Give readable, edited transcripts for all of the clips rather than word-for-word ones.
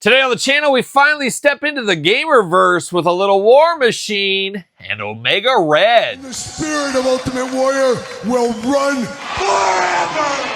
Today on the channel, we finally step into the Gamerverse with a little War Machine and Omega Red. The spirit of Ultimate Warrior will run forever!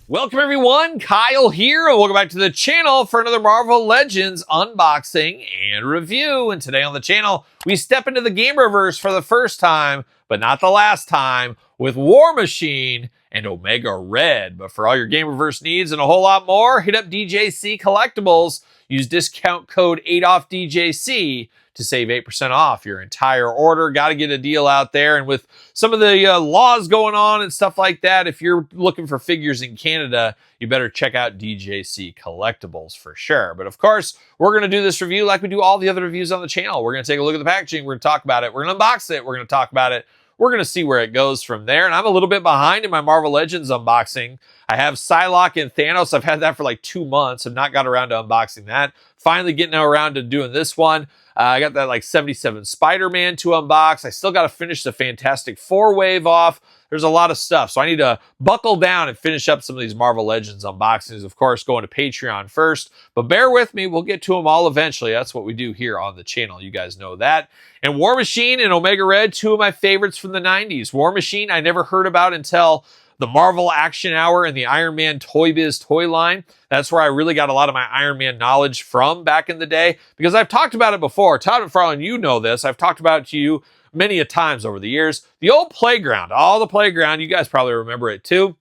Welcome everyone, Kyle here, and welcome back to the channel for another Marvel Legends unboxing and review. And today on the channel, we step into the Gamerverse for the first time, but not the last time, with War Machine and Omega Red. But for all your Gamerverse needs and a whole lot more, hit up DJC Collectibles. Use discount code 8OFFDJC to save 8% off your entire order. Got to get a deal out there. And with some of the laws going on and stuff like that, if you're looking for figures in Canada, you better check out DJC Collectibles for sure. But of course, we're going to do this review like we do all the other reviews on the channel. We're going to take a look at the packaging. We're going to talk about it. We're going to unbox it. We're going to talk about it. We're going to see where it goes from there. And I'm a little bit behind in my Marvel Legends unboxing. I have Psylocke and Thanos. I've had that for like 2 months. I've not got around to unboxing that. Finally getting around to doing this one. I got that like 77 Spider-Man to unbox. I still got to finish the Fantastic Four wave off. There's a lot of stuff. So I need to buckle down and finish up some of these Marvel Legends unboxings. Of course, going to Patreon first. But bear with me. We'll get to them all eventually. That's what we do here on the channel. You guys know that. And War Machine and Omega Red, two of my favorites from the 90s. War Machine I never heard about until the Marvel Action Hour and the Iron Man Toy Biz toy line. That's where I really got a lot of my Iron Man knowledge from back in the day, because I've talked about it before. Todd McFarlane, you know this. I've talked about it to you many a times over the years. The old playground, all the playground, you guys probably remember it too.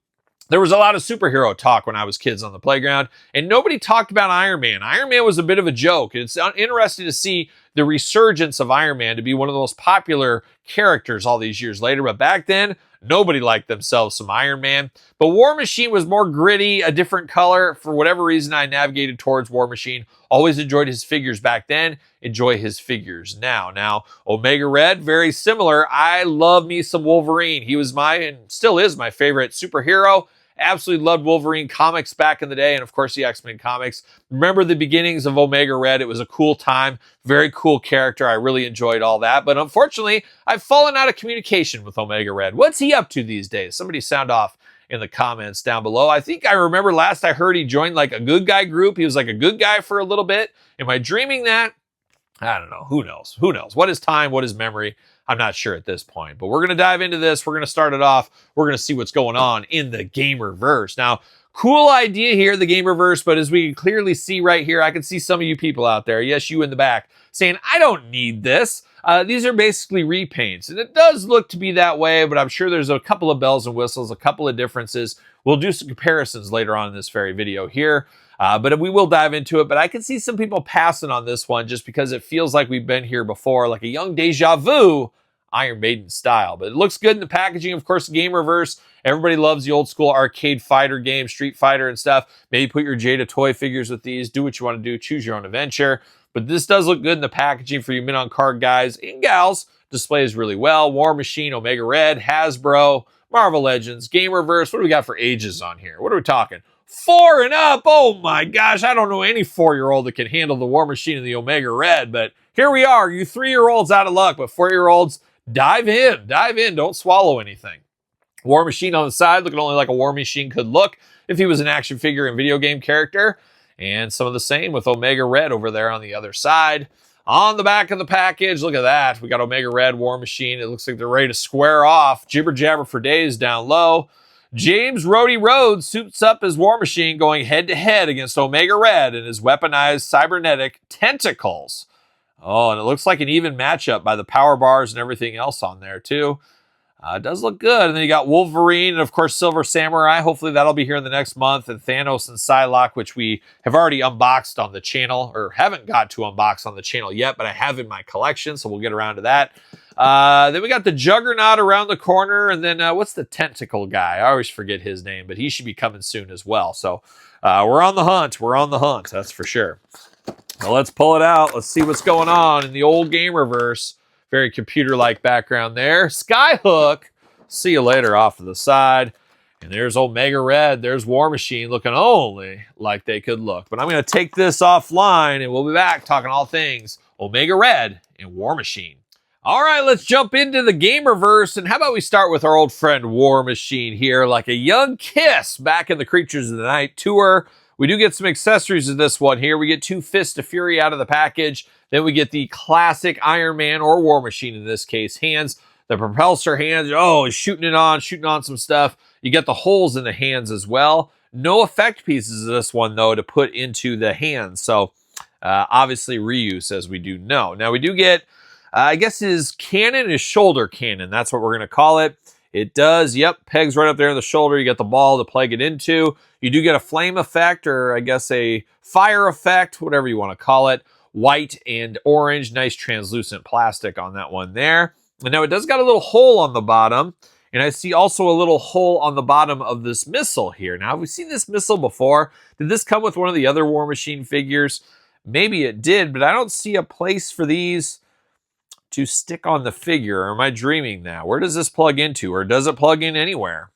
There was a lot of superhero talk when I was kids on the playground, and nobody talked about Iron Man. Iron Man was a bit of a joke. It's interesting to see the resurgence of Iron Man to be one of the most popular characters all these years later. But back then, nobody liked themselves some Iron Man. But War Machine was more gritty, a different color. For whatever reason, I navigated towards War Machine. Always enjoyed his figures back then. Enjoy his figures now. Now, Omega Red, very similar. I love me some Wolverine. He was and still is my favorite superhero. Absolutely loved Wolverine comics back in the day, and of course the X-Men comics. Remember the beginnings of Omega Red. It was a cool time. Very cool character. I really enjoyed all that. But unfortunately, I've fallen out of communication with Omega Red. What's he up to these days? Somebody sound off in the comments down below. I think I remember last I heard he joined like a good guy group. He was like a good guy for a little bit. Am I dreaming that? I don't know. Who knows? Who knows? What is time? What is memory? I'm not sure at this point, but we're going to dive into this. We're going to start it off. We're going to see what's going on in the Gamerverse. Now, cool idea here, the Gamerverse, but as we can clearly see right here, I can see some of you people out there, yes, you in the back, saying, I don't need this. These are basically repaints, and it does look to be that way, but I'm sure there's a couple of bells and whistles, a couple of differences. We'll do some comparisons later on in this very video here. But we will dive into it. But I can see some people passing on this one just because it feels like we've been here before, like a young deja vu, Iron Maiden style. But it looks good in the packaging. Of course, Gamerverse, everybody loves the old school arcade fighter game, Street Fighter and stuff. Maybe put your Jada toy figures with these. Do what you want to do. Choose your own adventure. But this does look good in the packaging for you men on card guys and gals. Displays really well. War Machine, Omega Red, Hasbro, Marvel Legends, Gamerverse. What do we got for ages on here? What are we talking? 4 and up. Oh my gosh. I don't know any 4-year-old that can handle the War Machine and the Omega Red, but here we are. You 3-year-olds out of luck, but 4-year-olds, dive in. Dive in. Don't swallow anything. War Machine on the side, looking only like a War Machine could look if he was an action figure and video game character. And some of the same with Omega Red over there on the other side. On the back of the package, look at that. We got Omega Red, War Machine. It looks like they're ready to square off. Jibber jabber for days down low. James Rhodey Rhodes suits up as War Machine, going head-to-head against Omega Red and his weaponized cybernetic tentacles. Oh, and it looks like an even matchup by the power bars and everything else on there, too. It does look good. And then you got Wolverine and, of course, Silver Samurai. Hopefully that'll be here in the next month. And Thanos and Psylocke, which we have already unboxed on the channel, or haven't got to unbox on the channel yet, but I have in my collection, so we'll get around to that. Then we got the Juggernaut around the corner. And then what's the tentacle guy? I always forget his name, but he should be coming soon as well. So we're on the hunt. We're on the hunt. That's for sure. Now let's pull it out. Let's see what's going on in the old Gamerverse. Very computer-like background there. Skyhook. See you later off to the side. And there's Omega Red. There's War Machine looking only like they could look. But I'm going to take this offline, and we'll be back talking all things Omega Red and War Machine. All right, let's jump into the Gamerverse. And how about we start with our old friend War Machine here, like a young kiss back in the Creatures of the Night tour. We do get some accessories in this one here. We get 2 Fists of Fury out of the package. Then we get the classic Iron Man or War Machine, in this case, hands. The propulsor hands, he's shooting on some stuff. You get the holes in the hands as well. No effect pieces of this one, though, to put into the hands. So, obviously, reuse, as we do know. Now, we do get, I guess his cannon is shoulder cannon. That's what we're going to call it. It does, pegs right up there in the shoulder. You get the ball to plug it into. You do get a flame effect, or I guess a fire effect, whatever you want to call it. White and orange, nice translucent plastic on that one there. And now it does got a little hole on the bottom, and I see also a little hole on the bottom of this missile here. Now, have we seen this missile before? Did this come with one of the other War Machine figures? Maybe it did, but I don't see a place for these to stick on the figure. Or am I dreaming now? Where does this plug into, or does it plug in anywhere?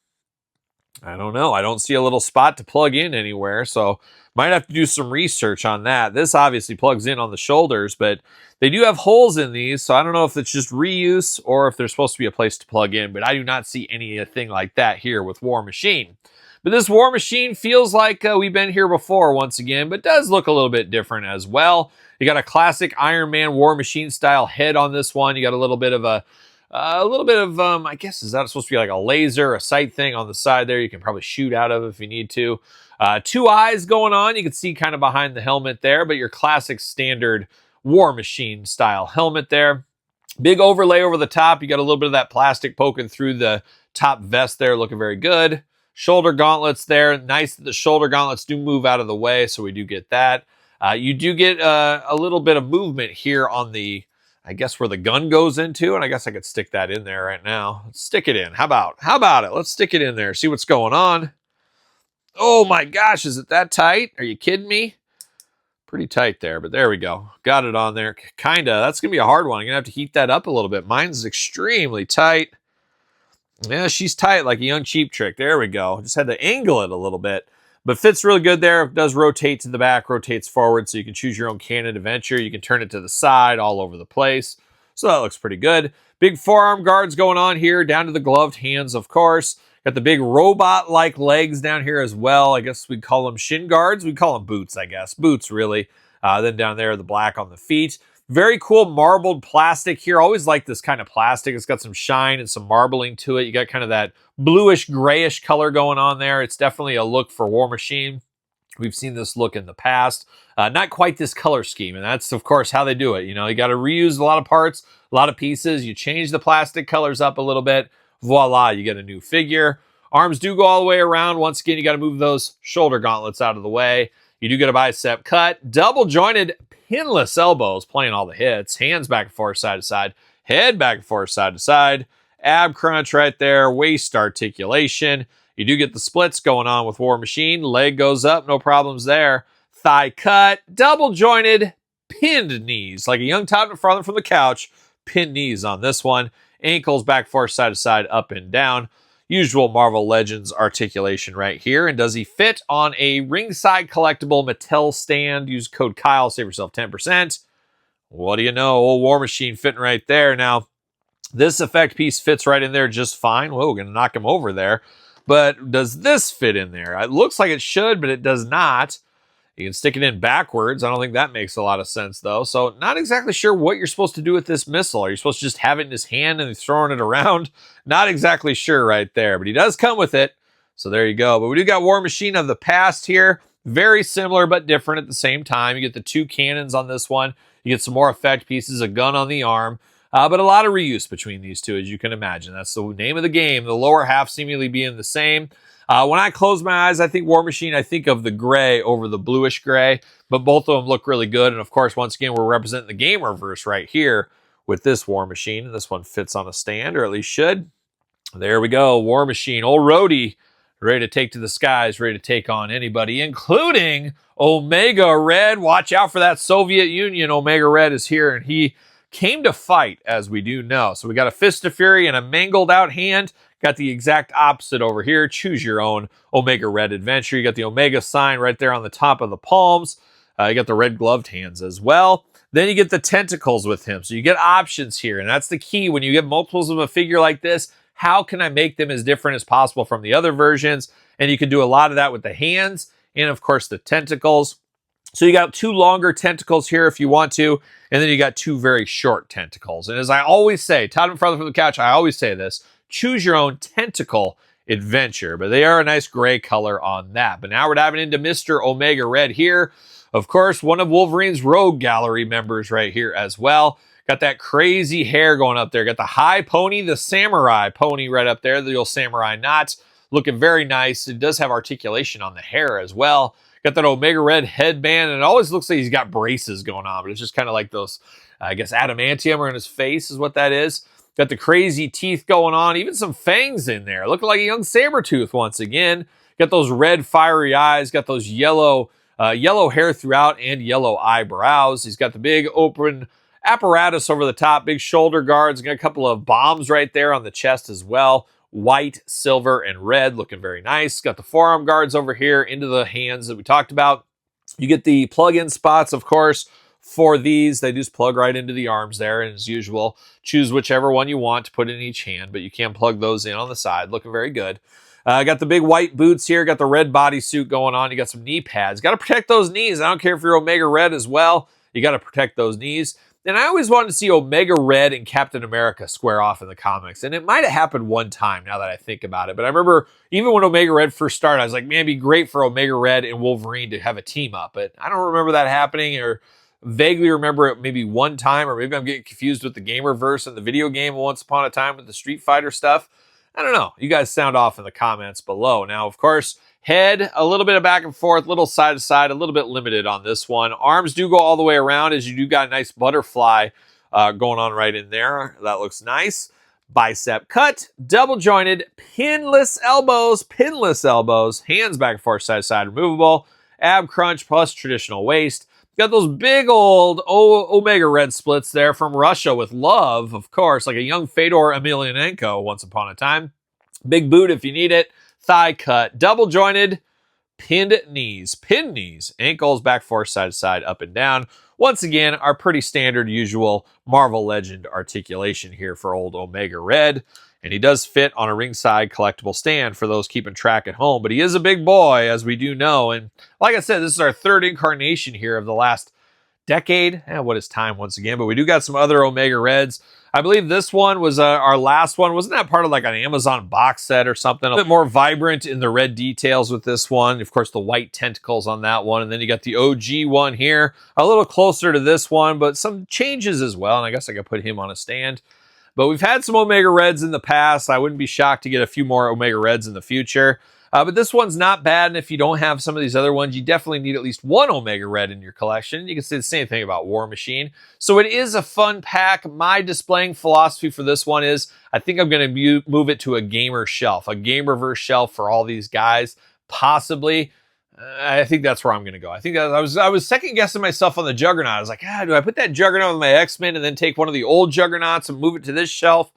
I don't know. I don't see a little spot to plug in anywhere, so might have to do some research on that. This obviously plugs in on the shoulders, but they do have holes in these, so I don't know if it's just reuse or if there's supposed to be a place to plug in, but I do not see anything like that here with War Machine. But this War Machine feels like we've been here before once again, but does look a little bit different as well. You got a classic Iron Man War Machine style head on this one. You got a little bit of I guess, is that supposed to be like a laser, a sight thing on the side there? You can probably shoot out of if you need to. 2 eyes going on. You can see kind of behind the helmet there, but your classic standard War Machine style helmet there. Big overlay over the top. You got a little bit of that plastic poking through the top vest there, looking very good. Shoulder gauntlets there. Nice that the shoulder gauntlets do move out of the way, so we do get that. You do get a little bit of movement here on the, I guess, where the gun goes into, and I guess I could stick that in there right now. Let's stick it in. How about it? Let's stick it in there, see what's going on. Oh my gosh, is it that tight? Are you kidding me? Pretty tight there, but there we go. Got it on there. Kinda. That's going to be a hard one. I'm going to have to heat that up a little bit. Mine's extremely tight. Yeah, she's tight like a young Cheap Trick. There we go. Just had to angle it a little bit. But fits really good there. It does rotate to the back, rotates forward, so you can choose your own cannon adventure. You can turn it to the side, all over the place. So that looks pretty good. Big forearm guards going on here, down to the gloved hands, of course. Got the big robot-like legs down here as well. I guess we'd call them shin guards. We'd call them boots, I guess. Boots, really. Then down there, the black on the feet. Very cool marbled plastic here. Always like this kind of plastic. It's got some shine and some marbling to it. You got kind of that bluish, grayish color going on there. It's definitely a look for War Machine. We've seen this look in the past. Not quite this color scheme, and that's, of course, how they do it. You know, you got to reuse a lot of parts, a lot of pieces. You change the plastic colors up a little bit. Voila, you get a new figure. Arms do go all the way around. Once again, you got to move those shoulder gauntlets out of the way. You do get a bicep cut. Double jointed pinless elbows playing all the hits. Hands back and forth, side to side. Head back and forth, side to side. Ab crunch right there. Waist articulation. You do get the splits going on with War Machine. Leg goes up, no problems there. Thigh cut. Double jointed pinned knees. Like a young toddler farther from the couch. Pinned knees on this one. Ankles back, forth, side to side, up and down. Usual Marvel Legends articulation right here. And does he fit on a ringside collectible Mattel stand? Use code Kyle, save yourself 10%. What do you know? Old War Machine fitting right there. Now, this effect piece fits right in there just fine. Whoa, we're going to knock him over there. But does this fit in there? It looks like it should, but it does not. You can stick it in backwards. I don't think that makes a lot of sense, though. So not exactly sure what you're supposed to do with this missile. Are you supposed to just have it in his hand and he's throwing it around? Not exactly sure right there, but he does come with it. So there you go. But we do got War Machine of the past here. Very similar, but different at the same time. You get the 2 cannons on this one. You get some more effect pieces, a gun on the arm. But a lot of reuse between these two, as you can imagine. That's the name of the game. The lower half seemingly being the same. When I close my eyes, I think War Machine, I think of the gray over the bluish gray, but both of them look really good. And of course, once again, we're representing the Gamerverse right here with this War Machine. This one fits on a stand, or at least should. There we go, War Machine, old roadie, ready to take to the skies, ready to take on anybody, including Omega Red. Watch out for that Soviet Union. Omega Red is here, and he came to fight, as we do know. So we got a Fist of Fury and a mangled out hand. Got the exact opposite over here. Choose your own Omega Red adventure. You got the Omega sign right there on the top of the palms. You got the red gloved hands as well. Then you get the tentacles with him. So you get options here, and that's the key. When you get multiples of a figure like this, how can I make them as different as possible from the other versions? And you can do a lot of that with the hands and, of course, the tentacles. So you got 2 longer tentacles here if you want to, and then you got 2 very short tentacles. And as I always say, Todd and Farther from the Couch, I always say this, choose your own tentacle adventure, but they are a nice gray color on that. But now we're diving into Mr. Omega Red here. Of course, one of Wolverine's Rogue Gallery members right here as well. Got that crazy hair going up there. Got the high pony, the samurai pony right up there, the old samurai knots. Looking very nice. It does have articulation on the hair as well. Got that Omega Red headband, and it always looks like he's got braces going on, but it's just kind of like those, I guess, adamantium are in his face is what that is. Got the crazy teeth going on, even some fangs in there. Looking like a young Sabretooth once again. Got those red fiery eyes. Got those yellow hair throughout and yellow eyebrows. He's got the big open apparatus over the top, big shoulder guards. Got a couple of bombs right there on the chest as well. White, silver, and red, looking very nice. Got the forearm guards over here into the hands that we talked about. You get the plug-in spots, of course, for these. They just plug right into the arms there, and as usual, choose whichever one you want to put in each hand, but you can plug those in on the side. Looking very good. Got the big white boots here. Got the red bodysuit going on. You got some knee pads. Got to protect those knees. I don't care if you're Omega Red as well. You got to protect those knees. And I always wanted to see Omega Red and Captain America square off in the comics. And it might have happened one time now that I think about it. But I remember even when Omega Red first started, I was like, man, it'd be great for Omega Red and Wolverine to have a team up. But I don't remember that happening, or vaguely remember it maybe one time, or maybe I'm getting confused with the Gamerverse and the video game Once Upon a Time with the Street Fighter stuff. I don't know. You guys sound off in the comments below. Now, of course, head, a little bit of back and forth, little side to side, a little bit limited on this one. Arms do go all the way around, as you do got a nice butterfly going on right in there. That looks nice. Bicep cut, double jointed, pinless elbows, hands back and forth, side to side, removable, ab crunch plus traditional waist. Got those big old Omega Red splits there from Russia with love, of course, like a young Fedor Emelianenko once upon a time. Big boot if you need it. Thigh cut, double jointed, pinned knees, ankles back forth, side to side, up and down. Once again, our pretty standard usual Marvel Legend articulation here for old Omega Red. And he does fit on a ringside collectible stand for those keeping track at home. But he is a big boy, as we do know. And like I said, this is our 3rd incarnation here of the last decade. What is time once again? But we do got some other Omega Reds. I believe this one was our last one. Wasn't that part of like an Amazon box set or something? A bit more vibrant in the red details with this one. Of course, the white tentacles on that one. And then you got the OG one here. A little closer to this one, but some changes as well. And I guess I could put him on a stand. But we've had some Omega Reds in the past. I wouldn't be shocked to get a few more Omega Reds in the future. But this one's not bad, and if you don't have some of these other ones, you definitely need at least one Omega Red in your collection. You can say the same thing about War Machine. So it is a fun pack. My displaying philosophy for this one is I think I'm going to move it to a gamer shelf, a Gamerverse shelf for all these guys, possibly. I think that's where I'm going to go. I think I was second guessing myself on the Juggernaut. I was like, do I put that Juggernaut with my X-Men and then take one of the old Juggernauts and move it to this shelf?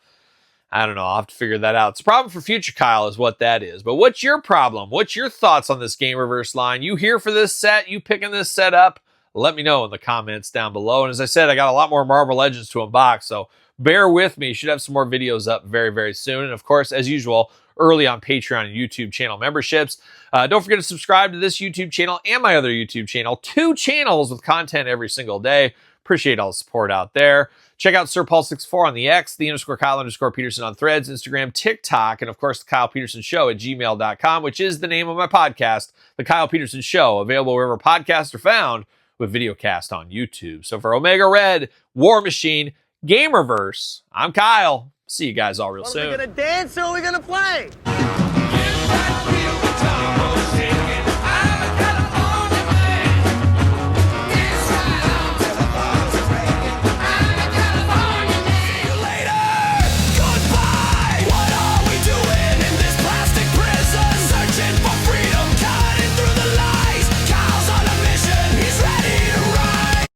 I don't know. I'll have to figure that out. It's a problem for future Kyle is what that is. But what's your problem? What's your thoughts on this Gamerverse line? You here for this set? You picking this set up? Let me know in the comments down below. And as I said, I got a lot more Marvel Legends to unbox, so bear with me. Should have some more videos up very, very soon. And of course, as usual, early on Patreon and YouTube channel memberships. Don't forget to subscribe to this YouTube channel and my other YouTube channel. 2 channels with content every single day. Appreciate all the support out there. Check out SirPaul64 on the X, _Kyle_Peterson on Threads, Instagram, TikTok, and of course, the Kyle Peterson Show at gmail.com, which is the name of my podcast, The Kyle Peterson Show, available wherever podcasts are found, with videocast on YouTube. So for Omega Red, War Machine, Gamerverse, I'm Kyle. See you guys all real soon. Are we gonna dance or are we gonna play?